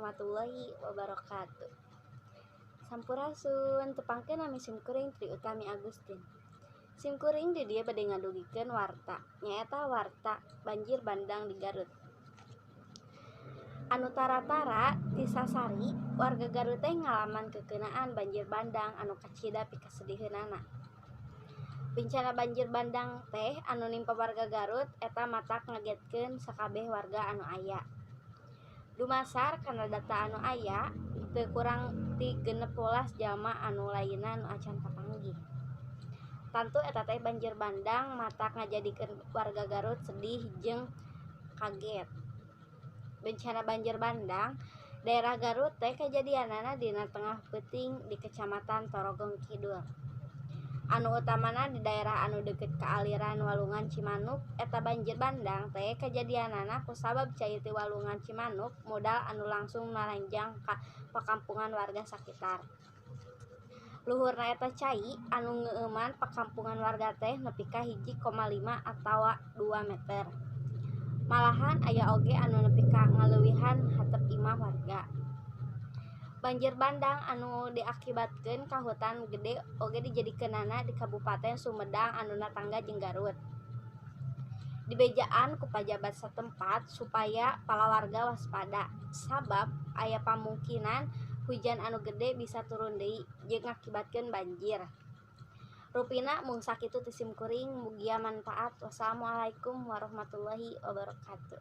warahmatullahi wabarakatuh. Sampurasun tepangkeun nami simkuring Tri Utami Agustin. Simkuring di dieu bade ngadugikeun warta, nyaeta warta banjir bandang di Garut. Anu tara-tara ti sasari warga Garut teh ngalaman kekeunaan banjir bandang anu kacida pi kasediheunana. Bencana banjir bandang teh anu nimpa warga Garut eta matak ngagetkeun sakabeh warga anu aya. Dumasar kana data anu aya, teu kurang ti 16 jalma anu lainna nu acan kapanggih. Tantu eta teh banjir bandang matak ngajadikeun warga Garut sedih jeung kaget. Bencana banjir bandang daerah Garut teh kajadianana dina tengah peuting di Kecamatan Torogong Kidul. Anu utamana di daerah anu deukeut ka aliran Walungan Cimanuk eta banjir bandang teh kajadianana kusabab cai ti Walungan Cimanuk modal anu langsung naranjang ka pakampungan warga sakitar. Luhurna eta cai anu ngeueuman pakampungan warga teh nepi ka 1,5 atawa 2 meter. Malahan aya oge anu nepi ka ngaleuwihan hateup imah warga. Banjir bandang anu diakibatkeun ka hutan gede oge dijadikeunana di Kabupaten Sumedang anu natangga jeung Garut. Dibejaan ku pajabat satempat supaya palawarga waspada sabab aya pamungkinan hujan anu gede bisa turun deui jeung ngakibatkeun banjir. Rupina mung sakitu ti simkuring mugia manfaat. Wassalamualaikum warahmatullahi wabarakatuh.